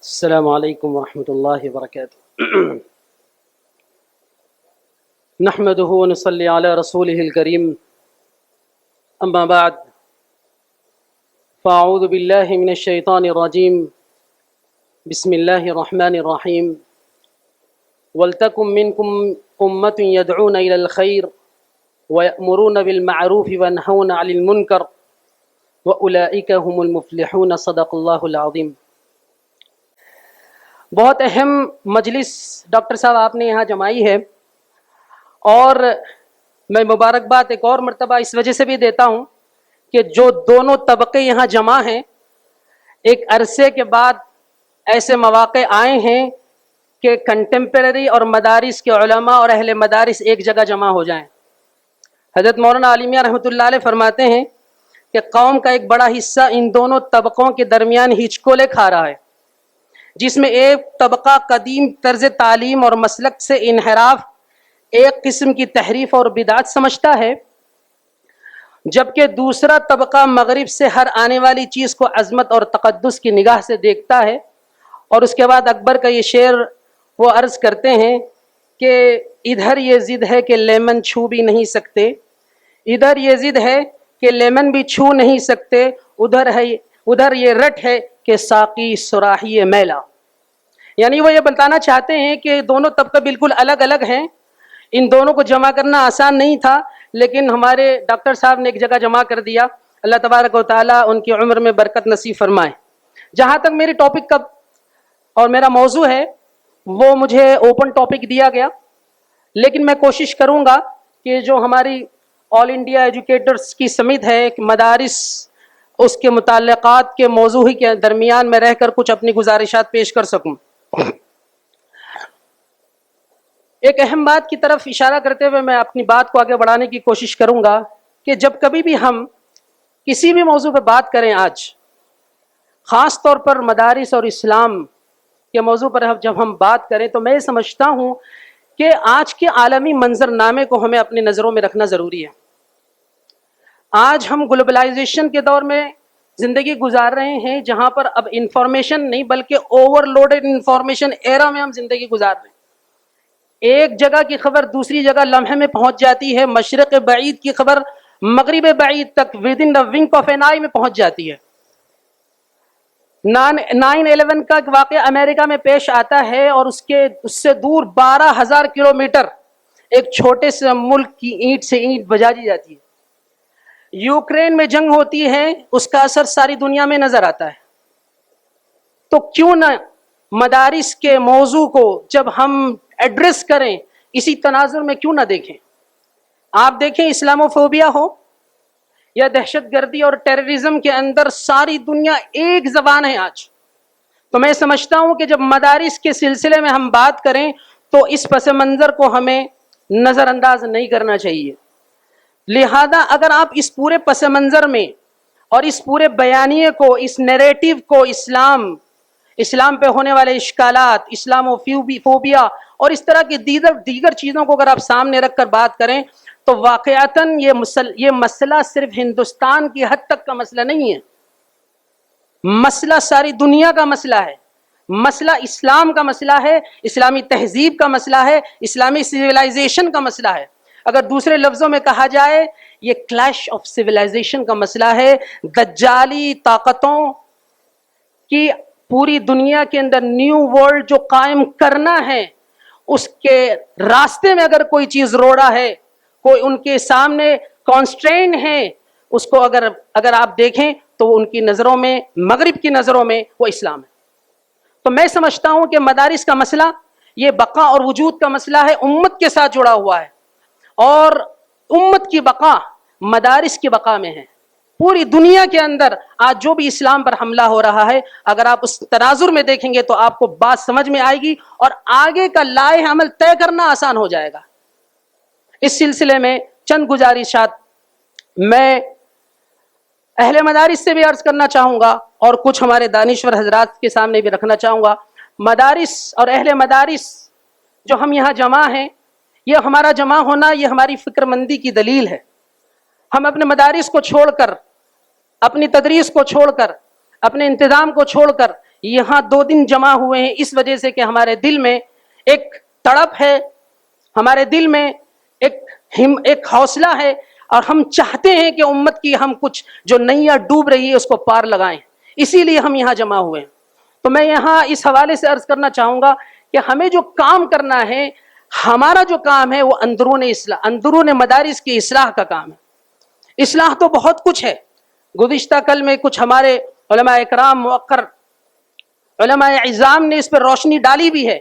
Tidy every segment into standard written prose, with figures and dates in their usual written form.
السلام علیکم ورحمۃ اللہ وبرکاتہ نحمده ونصلی علی رسوله الکریم اما بعد فاعوذ باللہ من الشیطان الرجیم بسم اللہ الرحمن الرحیم ولتکن منکم امۃ یدعون الی الخیر ویأمرون بالمعروف وینہون عن المنکر واولئک هم المفلحون صدق اللہ العظیم۔ بہت اہم مجلس ڈاکٹر صاحب آپ نے یہاں جمائی ہے، اور میں مبارکباد ایک اور مرتبہ اس وجہ سے بھی دیتا ہوں کہ جو دونوں طبقے یہاں جمع ہیں، ایک عرصے کے بعد ایسے مواقع آئے ہیں کہ کنٹمپریری اور مدارس کے علماء اور اہل مدارس ایک جگہ جمع ہو جائیں۔ حضرت مولانا علی میاں رحمۃ اللہ علیہ فرماتے ہیں کہ قوم کا ایک بڑا حصہ ان دونوں طبقوں کے درمیان ہچکولے کھا رہا ہے، جس میں ایک طبقہ قدیم طرز تعلیم اور مسلک سے انحراف، ایک قسم کی تحریف اور بدعت سمجھتا ہے، جبکہ دوسرا طبقہ مغرب سے ہر آنے والی چیز کو عظمت اور تقدس کی نگاہ سے دیکھتا ہے۔ اور اس کے بعد اکبر کا یہ شعر وہ عرض کرتے ہیں کہ ادھر یہ ضد ہے کہ لیمن چھو بھی نہیں سکتے، ادھر یہ ضد ہے کہ لیمن بھی چھو نہیں سکتے، ادھر یہ رٹ ہے کہ ساقی صراحی میلا۔ یعنی وہ یہ بتانا چاہتے ہیں کہ دونوں طبقے بالکل الگ الگ ہیں، ان دونوں کو جمع کرنا آسان نہیں تھا، لیکن ہمارے ڈاکٹر صاحب نے ایک جگہ جمع کر دیا۔ اللہ تبارک و تعالیٰ ان کی عمر میں برکت نصیب فرمائے۔ جہاں تک میری ٹاپک کا اور میرا موضوع ہے وہ مجھے اوپن ٹاپک دیا گیا، لیکن میں کوشش کروں گا کہ جو ہماری آل انڈیا ایجوکیٹرز کی سمت ہے، مدارس، اس کے متعلقات کے موضوع کے درمیان میں رہ کر کچھ اپنی گزارشات پیش کر سکوں۔ ایک اہم بات کی طرف اشارہ کرتے ہوئے میں اپنی بات کو آگے بڑھانے کی کوشش کروں گا کہ جب کبھی بھی ہم کسی بھی موضوع پہ بات کریں، آج خاص طور پر مدارس اور اسلام کے موضوع پر جب ہم بات کریں، تو میں سمجھتا ہوں کہ آج کے عالمی منظرنامے کو ہمیں اپنی نظروں میں رکھنا ضروری ہے۔ آج ہم گلوبلائزیشن کے دور میں زندگی گزار رہے ہیں، جہاں پر اب انفارمیشن نہیں بلکہ اوور لوڈڈ انفارمیشن ایرا میں ہم زندگی گزار رہے ہیں۔ ایک جگہ کی خبر دوسری جگہ لمحے میں پہنچ جاتی ہے، مشرق بعید کی خبر مغرب بعید تک within the wink of an eye میں پہنچ جاتی ہے۔ 9/11 کا واقعہ امریکہ میں پیش آتا ہے، اور اس سے دور 12,000 کلومیٹر ایک چھوٹے سے ملک کی اینٹ سے اینٹ بجا دی جاتی ہے۔ یوکرین میں جنگ ہوتی ہے، اس کا اثر ساری دنیا میں نظر آتا ہے۔ تو کیوں نہ مدارس کے موضوع کو جب ہم ایڈریس کریں، اسی تناظر میں کیوں نہ دیکھیں؟ آپ دیکھیں، اسلاموفوبیا ہو یا دہشت گردی اور ٹیررزم کے اندر ساری دنیا ایک زبان ہے آج۔ تو میں سمجھتا ہوں کہ جب مدارس کے سلسلے میں ہم بات کریں تو اس پس منظر کو ہمیں نظر انداز نہیں کرنا چاہیے۔ لہذا اگر آپ اس پورے پس منظر میں اور اس پورے بیانیے کو، اس نیریٹو کو، اسلام پہ ہونے والے اشکالات، اسلاموفوبیا اور اس طرح کی دیگر چیزوں کو اگر آپ سامنے رکھ کر بات کریں، تو واقعتاً یہ مسئلہ صرف ہندوستان کی حد تک کا مسئلہ نہیں ہے، مسئلہ ساری دنیا کا مسئلہ ہے، مسئلہ اسلام کا مسئلہ ہے، اسلامی تہذیب کا مسئلہ ہے، اسلامی سیولائزیشن کا مسئلہ ہے۔ اگر دوسرے لفظوں میں کہا جائے، یہ کلیش آف سیولائزیشن کا مسئلہ ہے۔ دجالی طاقتوں کی پوری دنیا کے اندر نیو ورلڈ جو قائم کرنا ہے، اس کے راستے میں اگر کوئی چیز روڑا ہے، کوئی ان کے سامنے کانسٹرین ہے، اس کو اگر آپ دیکھیں تو ان کی نظروں میں، مغرب کی نظروں میں، وہ اسلام ہے۔ تو میں سمجھتا ہوں کہ مدارس کا مسئلہ یہ بقا اور وجود کا مسئلہ ہے، امت کے ساتھ جڑا ہوا ہے، اور امت کی بقا مدارس کی بقا میں ہے۔ پوری دنیا کے اندر آج جو بھی اسلام پر حملہ ہو رہا ہے، اگر آپ اس تناظر میں دیکھیں گے تو آپ کو بات سمجھ میں آئے گی، اور آگے کا لائحہ عمل طے کرنا آسان ہو جائے گا۔ اس سلسلے میں چند گزارشات میں اہل مدارس سے بھی عرض کرنا چاہوں گا، اور کچھ ہمارے دانشور حضرات کے سامنے بھی رکھنا چاہوں گا۔ مدارس اور اہل مدارس جو ہم یہاں جمع ہیں، یہ ہمارا جمع ہونا یہ ہماری فکر مندی کی دلیل ہے۔ ہم اپنے مدارس کو چھوڑ کر، اپنی تدریس کو چھوڑ کر، اپنے انتظام کو چھوڑ کر یہاں 2 دن جمع ہوئے ہیں اس وجہ سے کہ ہمارے دل میں ایک تڑپ ہے, ہمارے دل میں ایک حوصلہ ہے, اور ہم چاہتے ہیں کہ امت کی ہم کچھ جو نیا ڈوب رہی ہے اس کو پار لگائیں. اسی لیے ہم یہاں جمع ہوئے ہیں. تو میں یہاں اس حوالے سے عرض کرنا چاہوں گا کہ ہمیں جو کام کرنا ہے, ہمارا جو کام ہے وہ اندرون مدارس کی اصلاح کا کام ہے. اصلاح تو بہت کچھ ہے. گزشتہ کل میں کچھ ہمارے علماء اکرام موقر علماء عظام نے اس پر روشنی ڈالی بھی ہے,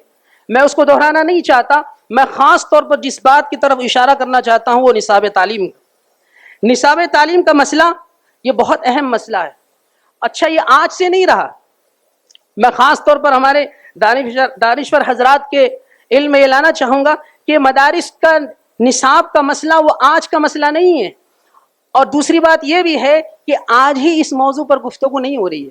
میں اس کو دہرانا نہیں چاہتا. میں خاص طور پر جس بات کی طرف اشارہ کرنا چاہتا ہوں وہ نصاب تعلیم. نصاب تعلیم کا مسئلہ یہ بہت اہم مسئلہ ہے. اچھا, یہ آج سے نہیں رہا. میں خاص طور پر ہمارے دانشور حضرات کے علم میں یہ لانا چاہوں گا کہ مدارس کا نصاب کا مسئلہ وہ آج کا مسئلہ نہیں ہے. اور دوسری بات یہ بھی ہے کہ آج ہی اس موضوع پر گفتگو نہیں ہو رہی ہے,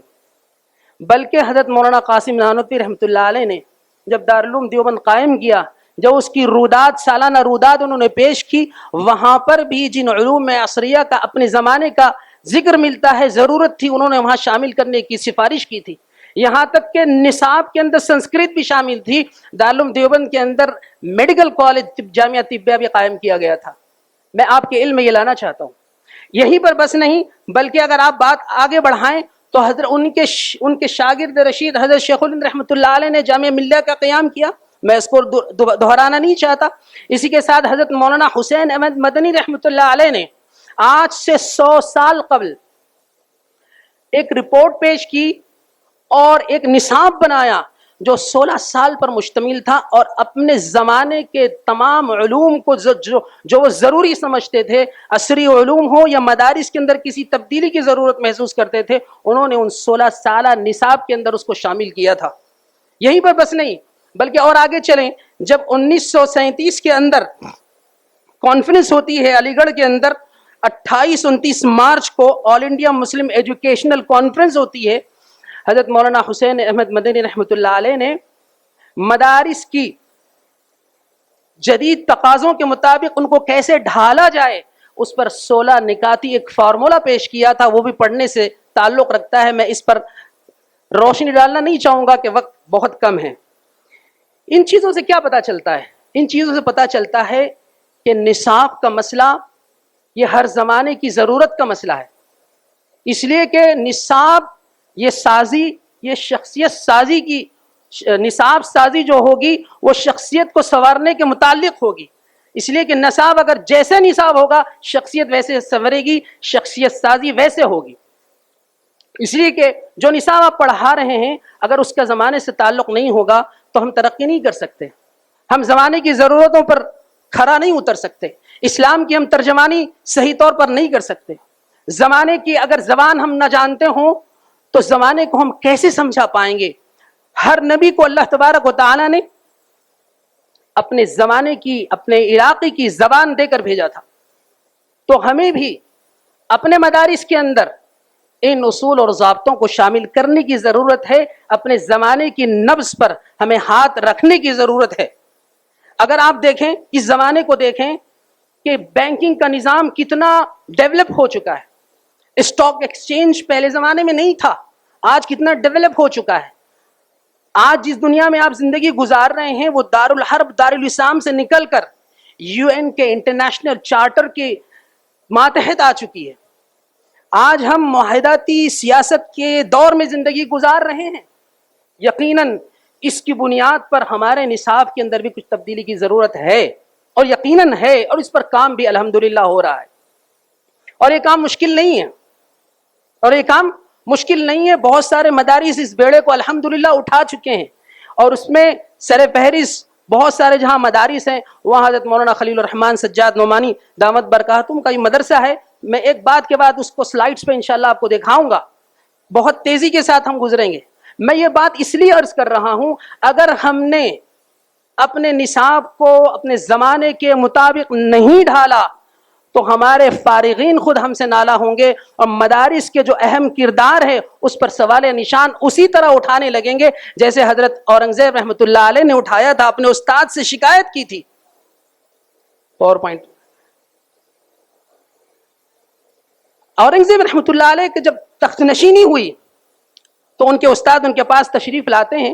بلکہ حضرت مولانا قاسم نانوتوی رحمۃ اللہ علیہ نے جب دارالعلوم دیوبند قائم کیا, جب اس کی سالانہ روداد انہوں نے پیش کی, وہاں پر بھی جن علوم عصریہ کا اپنے زمانے کا ذکر ملتا ہے, ضرورت تھی انہوں نے وہاں شامل کرنے کی سفارش کی تھی. یہاں تک کہ نصاب کے اندر سنسکرت بھی شامل تھی. دارالعلوم دیوبند کے اندر میڈیکل کالج جامعہ طبیہ بھی قائم کیا گیا تھا. میں آپ کے علم میں یہ لانا چاہتا ہوں. یہیں پر بس نہیں, بلکہ اگر آپ بات آگے بڑھائیں تو حضرت ان کے شاگرد رشید حضرت شیخ الہند رحمۃ اللہ علیہ نے جامعہ ملیہ کا قیام کیا. میں اس کو دہرانا نہیں چاہتا. اسی کے ساتھ حضرت مولانا حسین احمد مدنی رحمۃ اللہ علیہ نے آج سے 100 سال قبل ایک رپورٹ پیش کی اور ایک نصاب بنایا جو 16 سال پر مشتمل تھا, اور اپنے زمانے کے تمام علوم کو جو وہ ضروری سمجھتے تھے, عصری علوم ہو یا مدارس کے اندر کسی تبدیلی کی ضرورت محسوس کرتے تھے, انہوں نے ان 16 سالہ نصاب کے اندر اس کو شامل کیا تھا. یہیں پر بس نہیں, بلکہ اور آگے چلیں. جب 1937 کے اندر کانفرنس ہوتی ہے علی گڑھ کے اندر, 28-29 مارچ کو آل انڈیا مسلم ایجوکیشنل کانفرنس ہوتی ہے, حضرت مولانا حسین احمد مدنی رحمۃ اللہ علیہ نے مدارس کی جدید تقاضوں کے مطابق ان کو کیسے ڈھالا جائے اس پر 16 نکاتی ایک فارمولا پیش کیا تھا. وہ بھی پڑھنے سے تعلق رکھتا ہے. میں اس پر روشنی ڈالنا نہیں چاہوں گا کہ وقت بہت کم ہے. ان چیزوں سے کیا پتہ چلتا ہے؟ ان چیزوں سے پتہ چلتا ہے کہ نصاب کا مسئلہ یہ ہر زمانے کی ضرورت کا مسئلہ ہے. اس لیے کہ نصاب یہ شخصیت سازی کی نصاب سازی جو ہوگی وہ شخصیت کو سنوارنے کے متعلق ہوگی. اس لیے کہ نصاب اگر جیسے نصاب ہوگا شخصیت ویسے سنورے گی, شخصیت سازی ویسے ہوگی. اس لیے کہ جو نصاب آپ پڑھا رہے ہیں اگر اس کا زمانے سے تعلق نہیں ہوگا تو ہم ترقی نہیں کر سکتے, ہم زمانے کی ضرورتوں پر کھرا نہیں اتر سکتے, اسلام کی ہم ترجمانی صحیح طور پر نہیں کر سکتے. زمانے کی اگر زبان ہم نہ جانتے ہوں تو زمانے کو ہم کیسے سمجھا پائیں گے؟ ہر نبی کو اللہ تبارک و تعالی نے اپنے زمانے کی, اپنے علاقے کی زبان دے کر بھیجا تھا. تو ہمیں بھی اپنے مدارس کے اندر ان اصول اور ضابطوں کو شامل کرنے کی ضرورت ہے. اپنے زمانے کی نبض پر ہمیں ہاتھ رکھنے کی ضرورت ہے. اگر آپ دیکھیں, اس زمانے کو دیکھیں کہ بینکنگ کا نظام کتنا ڈیولپ ہو چکا ہے. اسٹاک ایکسچینج پہلے زمانے میں نہیں تھا, آج کتنا ڈیولپ ہو چکا ہے. آج جس دنیا میں آپ زندگی گزار رہے ہیں وہ دارالحرب دارالاسلام سے نکل کر UN کے انٹرنیشنل چارٹر کے ماتحت آ چکی ہے. آج ہم معاہداتی سیاست کے دور میں زندگی گزار رہے ہیں. یقیناً اس کی بنیاد پر ہمارے نصاب کے اندر بھی کچھ تبدیلی کی ضرورت ہے, اور یقیناً ہے, اور اس پر کام بھی الحمدللہ ہو رہا ہے. اور یہ کام مشکل نہیں ہے, بہت سارے مدارس اس بیڑے کو الحمدللہ اٹھا چکے ہیں, اور اس میں سر فہرست بہت سارے جہاں مدارس ہیں وہاں حضرت مولانا خلیل الرحمن سجاد نعمانی دامت برکاتہم کا یہ مدرسہ ہے. میں ایک بات کے بعد اس کو سلائیڈز پہ انشاءاللہ آپ کو دکھاؤں گا, بہت تیزی کے ساتھ ہم گزریں گے. میں یہ بات اس لیے عرض کر رہا ہوں, اگر ہم نے اپنے نصاب کو اپنے زمانے کے مطابق نہیں ڈھالا تو ہمارے فارغین خود ہم سے نالا ہوں گے, اور مدارس کے جو اہم کردار ہے اس پر سوال نشان اسی طرح اٹھانے لگیں گے جیسے حضرت اورنگزیب رحمۃ اللہ علیہ نے اٹھایا تھا, اپنے استاد سے شکایت کی تھی. Power point. اورنگزیب رحمۃ اللہ علیہ کے جب تخت نشینی ہوئی تو ان کے استاد ان کے پاس تشریف لاتے ہیں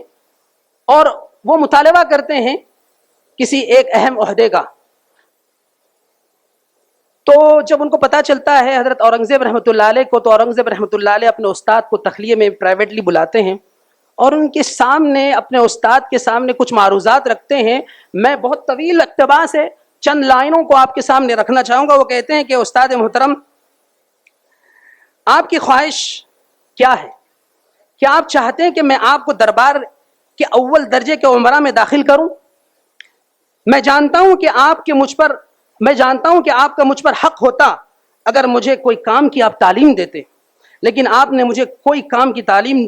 اور وہ مطالبہ کرتے ہیں کسی ایک اہم عہدے کا. تو جب ان کو پتا چلتا ہے حضرت اورنگزیب رحمۃ اللہ علیہ کو، تو اورنگزیب رحمۃ اللہ علیہ اپنے استاد کو تخلیہ میں پرائیویٹلی بلاتے ہیں اور ان کے سامنے، اپنے استاد کے سامنے کچھ معروضات رکھتے ہیں. میں بہت طویل اقتباس سے چند لائنوں کو آپ کے سامنے رکھنا چاہوں گا. وہ کہتے ہیں کہ استاد محترم، آپ کی خواہش کیا ہے؟ کیا آپ چاہتے ہیں کہ میں آپ کو دربار کے اول درجے کے عمرہ میں داخل کروں؟ میں جانتا ہوں کہ آپ کا مجھ پر حق ہوتا اگر مجھے کوئی کام کی آپ تعلیم دیتے، لیکن آپ نے مجھے کام کی تعلیم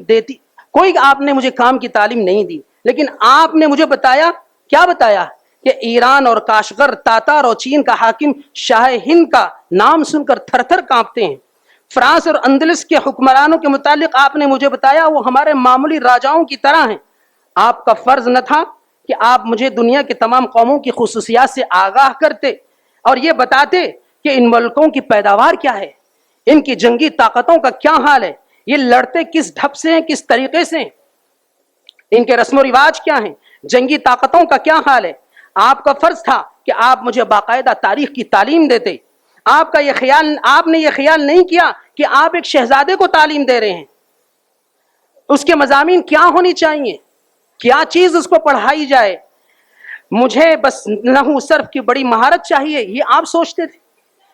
نہیں دی. لیکن آپ نے مجھے کیا بتایا کہ ایران اور کاشغر، تاتار اور چین کا حاکم شاہ ہند کا نام سن کر تھر تھر کانپتے ہیں. فرانس اور اندلس کے حکمرانوں کے متعلق آپ نے مجھے بتایا وہ ہمارے معمولی راجاؤں کی طرح ہیں. آپ کا فرض نہ تھا کہ آپ مجھے دنیا کے تمام قوموں کی خصوصیات سے آگاہ کرتے اور یہ بتاتے کہ ان ملکوں کی پیداوار کیا ہے، ان کی جنگی طاقتوں کا کیا حال ہے، یہ لڑتے کس ڈھب سے ہیں، کس طریقے سے ہیں، ان کے رسم و رواج کیا ہیں، جنگی طاقتوں کا کیا حال ہے. آپ کا فرض تھا کہ آپ مجھے باقاعدہ تاریخ کی تعلیم دیتے. آپ نے یہ خیال نہیں کیا کہ آپ ایک شہزادے کو تعلیم دے رہے ہیں. اس کے مضامین کیا ہونی چاہیے، کیا چیز اس کو پڑھائی جائے. مجھے بس نحو صرف کی بڑی مہارت چاہیے، یہ آپ سوچتے تھے.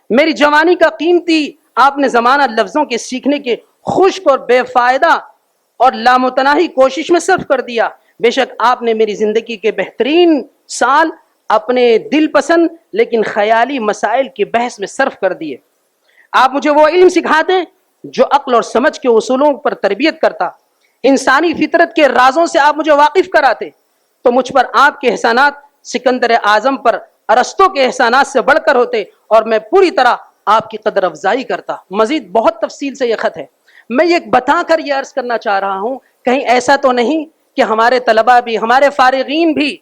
میری جوانی کا قیمتی آپ نے زمانہ لفظوں کے سیکھنے کے خشک اور بے فائدہ اور لامتناہی کوشش میں صرف کر دیا. بے شک آپ نے میری زندگی کے بہترین سال اپنے دل پسند لیکن خیالی مسائل کی بحث میں صرف کر دیے. آپ مجھے وہ علم سکھاتے جو عقل اور سمجھ کے اصولوں پر تربیت کرتا. انسانی فطرت کے رازوں سے آپ مجھے واقف کراتے. تو مجھ پر آپ کے احسانات سکندر اعظم پر ارسطو کے احسانات سے بڑھ کر ہوتے اور میں پوری طرح آپ کی قدر افزائی کرتا. مزید بہت تفصیل سے یہ خط ہے. میں یہ بتا کر یہ عرض کرنا چاہ رہا ہوں، کہیں ایسا تو نہیں کہ ہمارے طلبہ بھی، ہمارے فارغین بھی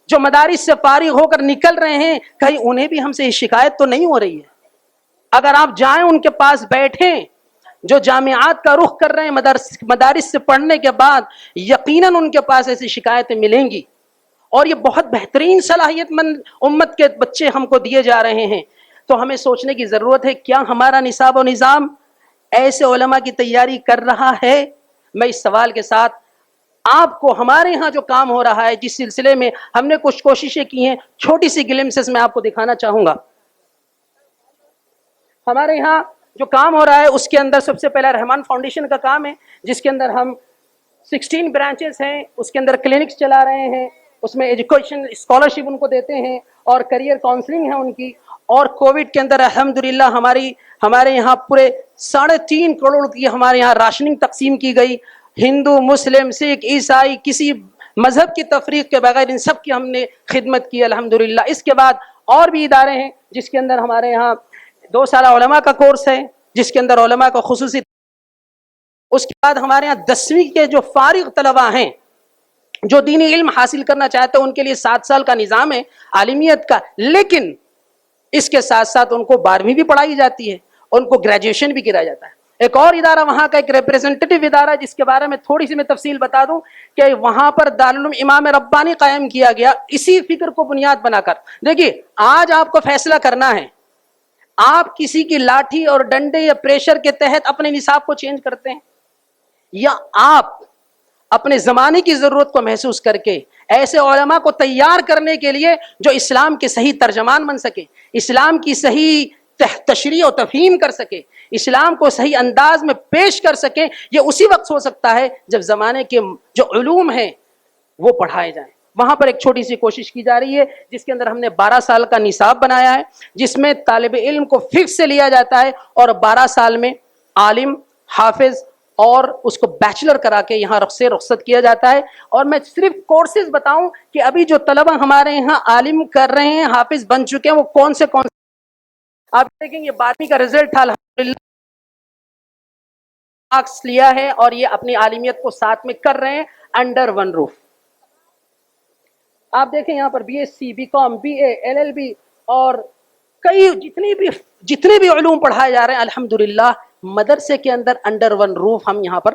جو مدارس سے فارغ ہو کر نکل رہے ہیں، کہیں انہیں بھی ہم سے یہ شکایت تو نہیں ہو رہی ہے. اگر آپ جائیں ان کے پاس بیٹھیں جو جامعات کا رخ کر رہے ہیں مدارس سے پڑھنے کے بعد، یقیناً ان کے پاس ایسی شکایتیں ملیں گی. اور یہ بہت بہترین صلاحیت مند امت کے بچے ہم کو دیے جا رہے ہیں. تو ہمیں سوچنے کی ضرورت ہے، کیا ہمارا نصاب و نظام ایسے علماء کی تیاری کر رہا ہے؟ میں اس سوال کے ساتھ آپ کو ہمارے ہاں جو کام ہو رہا ہے، جس سلسلے میں ہم نے کچھ کوششیں کی ہیں، چھوٹی سی گلمسز میں آپ کو دکھانا چاہوں گا. ہمارے یہاں جو کام ہو رہا ہے اس کے اندر سب سے پہلا رحمان فاؤنڈیشن کا کام ہے، جس کے اندر ہم 16 برانچز ہیں، اس کے اندر کلینکس چلا رہے ہیں، اس میں ایجوکیشن اسکالرشپ ان کو دیتے ہیں اور کریئر کاؤنسلنگ ہے ان کی. اور کووڈ کے اندر الحمدللہ ہمارے یہاں پورے 3.5 کروڑ کی ہمارے یہاں راشننگ تقسیم کی گئی. ہندو، مسلم، سکھ، عیسائی، کسی مذہب کی تفریق کے بغیر ان سب کی ہم نے خدمت کی الحمدللہ. اس کے بعد اور بھی ادارے ہیں جس کے اندر ہمارے یہاں 2 سالہ علماء کا کورس ہے، جس کے اندر علماء کو خصوصی. اس کے بعد ہمارے یہاں 10ویں کے جو فارغ طلبہ ہیں جو دینی علم حاصل کرنا چاہتے ہیں ان کے لیے 7 سال کا نظام ہے عالمیت کا. لیکن اس کے ساتھ ساتھ ان کو 12ویں بھی پڑھائی جاتی ہے، ان کو گریجویشن بھی کرایا جاتا ہے. ایک اور ادارہ وہاں کا ایک ریپریزنٹیٹیو ادارہ جس کے بارے میں تھوڑی سی میں تفصیل بتا دوں کہ وہاں پر دارالعلوم امام ربانی قائم کیا گیا اسی فکر کو بنیاد بنا کر. دیکھیے آج آپ کو فیصلہ کرنا ہے، آپ کسی کی لاٹھی اور ڈنڈے یا پریشر کے تحت اپنے نصاب کو چینج کرتے ہیں، یا آپ اپنے زمانے کی ضرورت کو محسوس کر کے ایسے علماء کو تیار کرنے کے لیے جو اسلام کے صحیح ترجمان بن سکے، اسلام کی صحیح تشریح و تفہیم کر سکے، اسلام کو صحیح انداز میں پیش کر سکے. یہ اسی وقت ہو سکتا ہے جب زمانے کے جو علوم ہیں وہ پڑھائے جائیں. وہاں پر ایک چھوٹی سی کوشش کی جا رہی ہے جس کے اندر ہم نے 12 سال کا نصاب بنایا ہے، جس میں طالب علم کو فکس سے لیا جاتا ہے اور 12 سال میں عالم، حافظ اور اس کو بیچلر کرا کے یہاں رخصت کیا جاتا ہے. اور میں صرف کورسز بتاؤں کہ ابھی جو طلبہ ہمارے یہاں عالم کر رہے ہیں، حافظ بن چکے ہیں، وہ کون سے آپ دیکھیں گے 12ویں کا رزلٹ تھا الحمدللہ مارکس لیا ہے اور یہ اپنی عالمیت کو ساتھ میں کر رہے ہیں انڈر ون روف. آپ دیکھیں یہاں پر B S C, B com, B A, L L B اور کئی جتنے بھی علوم پڑھائے جا رہے ہیں الحمدللہ مدرسے کے اندر انڈر ون روف ہم یہاں پر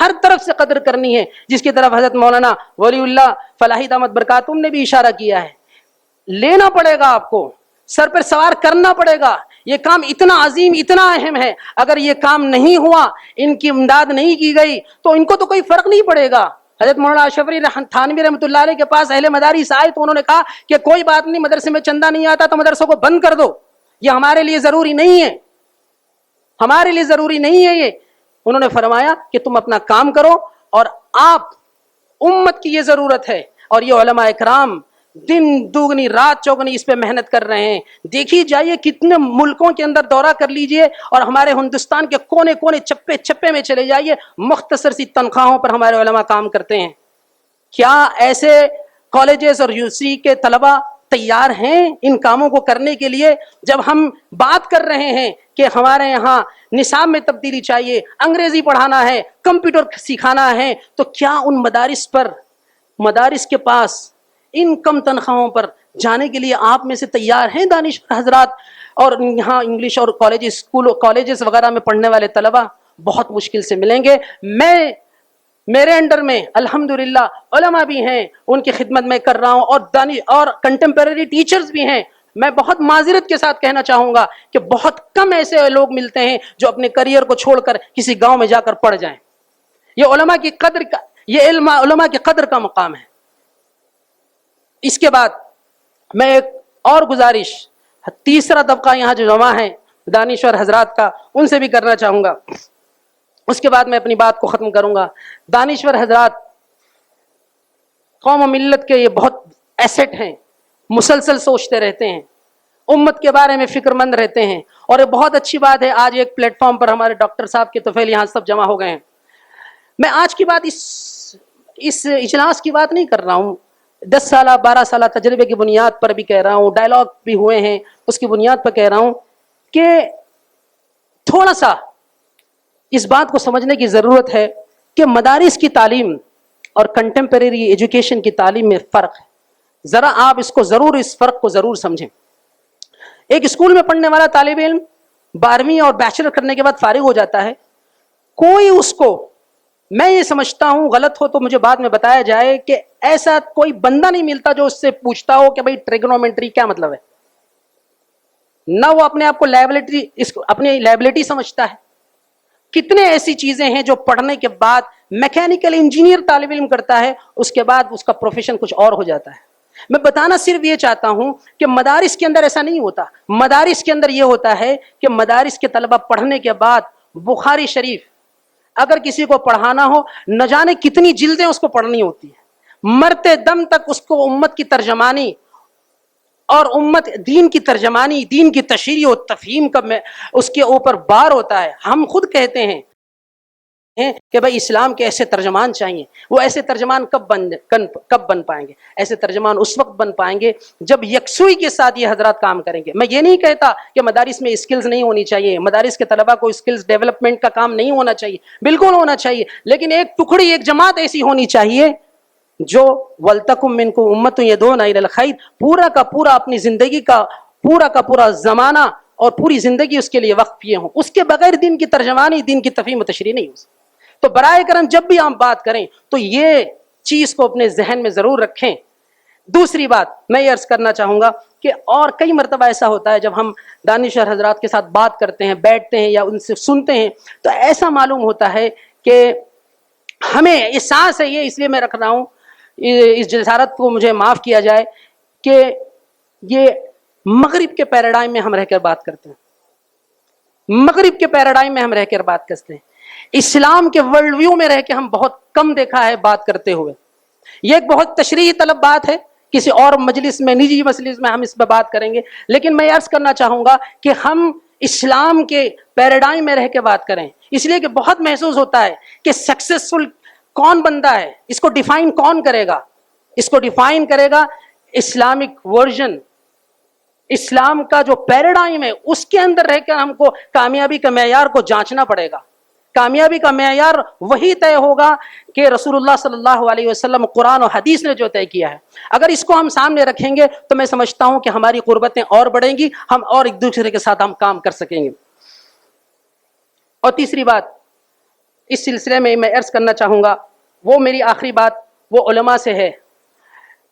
ہر طرف سے قدر کرنی ہے، جس کی طرف حضرت مولانا ولی اللہ فلاحی دامت برکاتہم نے بھی اشارہ کیا ہے. لینا پڑے گا، آپ کو سر پر سوار کرنا پڑے گا. یہ کام اتنا عظیم، اتنا اہم ہے. اگر یہ کام نہیں ہوا، ان کی امداد نہیں کی گئی، تو ان کو تو کوئی فرق نہیں پڑے گا. حضرت مولانا اشرف علی تھانوی رحمۃ اللہ علیہ کے پاس اہل مدارس آئے تو انہوں نے کہا کہ کوئی بات نہیں، مدرسے میں چندہ نہیں آتا تو مدرسوں کو بند کر دو، یہ ہمارے لیے ضروری نہیں ہے، ہمارے لیے ضروری نہیں ہے یہ. انہوں نے فرمایا کہ تم اپنا کام کرو، اور آپ امت کی یہ ضرورت ہے. اور یہ علماء اکرام دن دوگنی رات چوگنی اس پہ محنت کر رہے ہیں. دیکھی جائیے کتنے ملکوں کے اندر دورہ کر لیجئے، اور ہمارے ہندوستان کے کونے کونے چپے چپے میں چلے جائیے، مختصر سی تنخواہوں پر ہمارے علماء کام کرتے ہیں. کیا ایسے کالجز اور یونیورسٹی کے طلبہ تیار ہیں ان کاموں کو کرنے کے لیے؟ جب ہم بات کر رہے ہیں کہ ہمارے یہاں نصاب میں تبدیلی چاہیے، انگریزی پڑھانا ہے، کمپیوٹر سکھانا ہے، تو کیا ان مدارس کے پاس ان کم تنخواہوں پر جانے کے لیے آپ میں سے تیار ہیں دانشور حضرات؟ اور یہاں انگلش اور کالجز وغیرہ میں پڑھنے والے طلبہ بہت مشکل سے ملیں گے. میرے انڈر میں الحمدللہ علماء بھی ہیں، ان کی خدمت میں کر رہا ہوں، اور کنٹمپریری ٹیچرز بھی ہیں. میں بہت معذرت کے ساتھ کہنا چاہوں گا کہ بہت کم ایسے لوگ ملتے ہیں جو اپنے کریئر کو چھوڑ کر کسی گاؤں میں جا کر پڑھ جائیں. یہ علم علماء کی قدر کا مقام ہے. اس کے بعد میں ایک اور گزارش تیسرا طبقہ یہاں جو جمع ہے دانشور حضرات کا، ان سے بھی کرنا چاہوں گا. اس کے بعد میں اپنی بات کو ختم کروں گا. دانشور حضرات قوم و ملت کے یہ بہت ایسٹ ہیں، مسلسل سوچتے رہتے ہیں، امت کے بارے میں فکر مند رہتے ہیں. اور یہ بہت اچھی بات ہے، آج ایک پلیٹ فارم پر ہمارے ڈاکٹر صاحب کے طفیل یہاں سب جمع ہو گئے ہیں. میں آج کی بات اس اجلاس کی بات نہیں کر رہا ہوں، 10 سالہ 12 سالہ تجربے کی بنیاد پر بھی کہہ رہا ہوں، ڈائلاگ بھی ہوئے ہیں اس کی بنیاد پر کہہ رہا ہوں کہ تھوڑا سا اس بات کو سمجھنے کی ضرورت ہے کہ مدارس کی تعلیم اور کنٹمپریری ایجوکیشن کی تعلیم میں فرق ہے. ذرا آپ اس فرق کو ضرور سمجھیں. ایک اسکول میں پڑھنے والا طالب علم 12ویں اور بیچلر کرنے کے بعد فارغ ہو جاتا ہے. کوئی اس کو، میں یہ سمجھتا ہوں غلط ہو تو مجھے بعد میں بتایا جائے، کہ ایسا کوئی بندہ نہیں ملتا جو اس سے پوچھتا ہو کہ بھئی ٹریگنومیٹری کیا مطلب ہے. نہ وہ اپنے آپ کو اپنی لائبلٹی سمجھتا ہے. کتنے ایسی چیزیں ہیں جو پڑھنے کے بعد میکینیکل انجینئر طالب علم کرتا ہے، اس کے بعد اس کا پروفیشن کچھ اور ہو جاتا ہے. میں بتانا صرف یہ چاہتا ہوں کہ مدارس کے اندر ایسا نہیں ہوتا. مدارس کے اندر یہ ہوتا ہے کہ مدارس کے طلبہ پڑھنے کے بعد بخاری شریف اگر کسی کو پڑھانا ہو، نہ جانے کتنی جلدیں اس کو پڑھنی ہوتی ہے. مرتے دم تک اس کو امت کی ترجمانی اور دین کی ترجمانی، دین کی تشریح و تفہیم کا اس کے اوپر بار ہوتا ہے. ہم خود کہتے ہیں کہ بھائی اسلام کے ایسے ترجمان چاہیے. وہ ایسے ترجمان کب بن پائیں گے؟ ایسے ترجمان اس وقت بن پائیں گے جب یکسوئی کے ساتھ یہ حضرات کام کریں گے. میں یہ نہیں کہتا کہ مدارس میں اسکلز نہیں ہونی چاہیے، مدارس کے طلبہ کو اسکلز ڈیولپمنٹ کا کام نہیں ہونا چاہیے، بالکل ہونا چاہیے. لیکن ایک ٹکڑی، ایک جماعت ایسی ہونی چاہیے جو وَلْتَكُن مِّنكُمْ أُمَّةٌ يَدْعُونَ إِلَى الْخَيْرِ، پورا کا پورا اپنی زندگی کا پورا زمانہ اور پوری زندگی اس کے لیے وقف کیے ہوں. اس کے بغیر دین کی ترجمانی، دین کی تفہیم و تشریح نہیں ہو سکتی. تو برائے کرم جب بھی ہم بات کریں تو یہ چیز کو اپنے ذہن میں ضرور رکھیں. دوسری بات میں یہ عرض کرنا چاہوں گا کہ اور کئی مرتبہ ایسا ہوتا ہے جب ہم دانشور حضرات کے ساتھ بات کرتے ہیں، بیٹھتے ہیں یا ان سے سنتے ہیں، تو ایسا معلوم ہوتا ہے کہ ہمیں احساس ہے، یہ اس لیے میں رکھ رہا ہوں، اس جسارت کو مجھے معاف کیا جائے، کہ یہ مغرب کے پیراڈائم میں ہم رہ کر بات کرتے ہیں. مغرب کے پیراڈائم میں ہم رہ کر بات کرتے ہیں. اسلام کے ورلڈ ویو میں رہ کے ہم بہت کم دیکھا ہے بات کرتے ہوئے. یہ ایک بہت تشریحی طلب بات ہے، کسی اور مجلس میں، نجی مجلس میں ہم اس پہ بات کریں گے. لیکن میں عرض کرنا چاہوں گا کہ ہم اسلام کے پیراڈائم میں رہ کے بات کریں، اس لیے کہ بہت محسوس ہوتا ہے کہ سکسیسفل کون بندہ ہے، اس کو ڈیفائن کون کرے گا؟ اس کو ڈیفائن کرے گا اسلامک ورژن، اسلام کا جو پیراڈائم ہے اس کے اندر رہ کر ہم کو کامیابی کا معیار کو جانچنا پڑے گا. کامیابی کا معیار وہی طے ہوگا کہ رسول اللہ صلی اللہ علیہ وسلم، قرآن و حدیث نے جو طے کیا ہے. اگر اس کو ہم سامنے رکھیں گے تو میں سمجھتا ہوں کہ ہماری قربتیں اور بڑھیں گی، ہم اور ایک دوسرے کے ساتھ ہم کام کر سکیں گے. اور تیسری بات، اس سلسلے میں میں عرض کرنا چاہوں گا، وہ میری آخری بات وہ علماء سے ہے.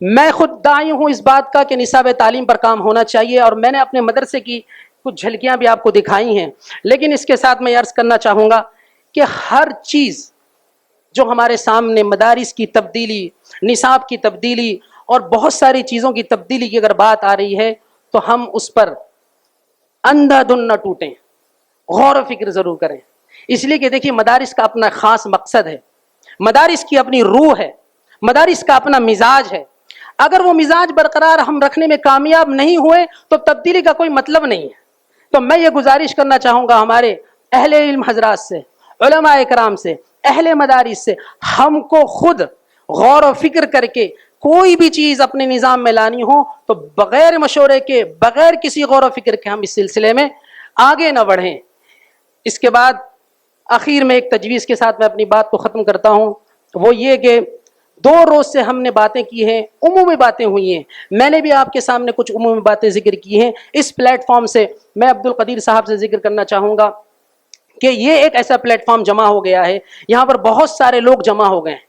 میں خود داعی ہوں اس بات کا کہ نصاب تعلیم پر کام ہونا چاہیے، اور میں نے اپنے مدرسے کی کچھ جھلکیاں بھی آپ کو دکھائی ہیں. لیکن اس کے ساتھ میں عرض کرنا چاہوں گا کہ ہر چیز جو ہمارے سامنے مدارس کی تبدیلی، نصاب کی تبدیلی اور بہت ساری چیزوں کی تبدیلی کی اگر بات آ رہی ہے تو ہم اس پر اندھا دھن نہ ٹوٹیں، غور و فکر ضرور کریں. اس لیے کہ دیکھیے مدارس کا اپنا خاص مقصد ہے، مدارس کی اپنی روح ہے، مدارس کا اپنا مزاج ہے. اگر وہ مزاج برقرار ہم رکھنے میں کامیاب نہیں ہوئے تو تبدیلی کا کوئی مطلب نہیں ہے. تو میں یہ گزارش کرنا چاہوں گا ہمارے اہل علم حضرات سے، علماء اکرام سے، اہل مدارس سے، ہم کو خود غور و فکر کر کے کوئی بھی چیز اپنے نظام میں لانی ہو تو بغیر مشورے کے، بغیر کسی غور و فکر کے ہم اس سلسلے میں آگے نہ بڑھیں. اس کے بعد آخر میں ایک تجویز کے ساتھ میں اپنی بات کو ختم کرتا ہوں، وہ یہ کہ 2 روز سے ہم نے باتیں کی ہیں، عمومی باتیں ہوئی ہیں. میں نے بھی آپ کے سامنے کچھ عمومی باتیں ذکر کی ہیں. اس پلیٹ فارم سے میں عبدالقدیر صاحب سے ذکر کرنا چاہوں گا کہ یہ ایک ایسا پلیٹ فارم جمع ہو گیا ہے، یہاں پر بہت سارے لوگ جمع ہو گئے ہیں.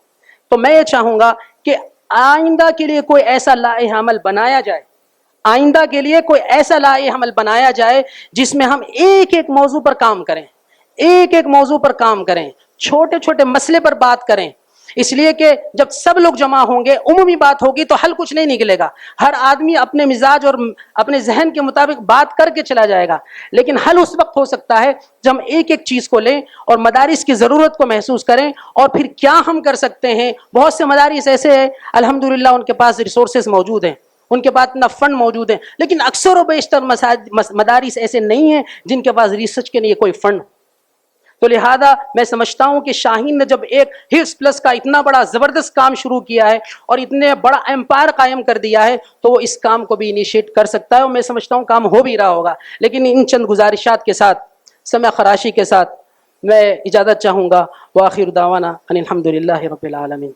تو میں یہ چاہوں گا کہ آئندہ کے لیے کوئی ایسا لائحہ عمل بنایا جائے، آئندہ کے لیے کوئی ایسا لائحہ عمل بنایا جائے جس میں ہم ایک ایک موضوع پر کام کریں، ایک ایک موضوع پر کام کریں، چھوٹے چھوٹے مسئلے پر بات کریں. اس لیے کہ جب سب لوگ جمع ہوں گے، عمومی بات ہوگی تو حل کچھ نہیں نکلے گا. ہر آدمی اپنے مزاج اور اپنے ذہن کے مطابق بات کر کے چلا جائے گا. لیکن حل اس وقت ہو سکتا ہے جب ہم ایک ایک چیز کو لیں اور مدارس کی ضرورت کو محسوس کریں اور پھر کیا ہم کر سکتے ہیں. بہت سے مدارس ایسے ہیں الحمدللہ ان کے پاس ریسورسز موجود ہیں، ان کے پاس اتنا فنڈ موجود ہے، لیکن اکثر و بیشتر مدارس ایسے نہیں ہیں جن کے پاس ریسرچ کے لیے کوئی فنڈ. تو لہذا میں سمجھتا ہوں کہ شاہین نے جب ایک ہٹس پلس کا اتنا بڑا زبردست کام شروع کیا ہے اور اتنے بڑا امپائر قائم کر دیا ہے تو وہ اس کام کو بھی انیشیٹ کر سکتا ہے، اور میں سمجھتا ہوں کام ہو بھی رہا ہوگا. لیکن ان چند گزارشات کے ساتھ، سمع خراشی کے ساتھ میں اجازت چاہوں گا. وآخر دعوانا ان الحمد للہ رب العالمین.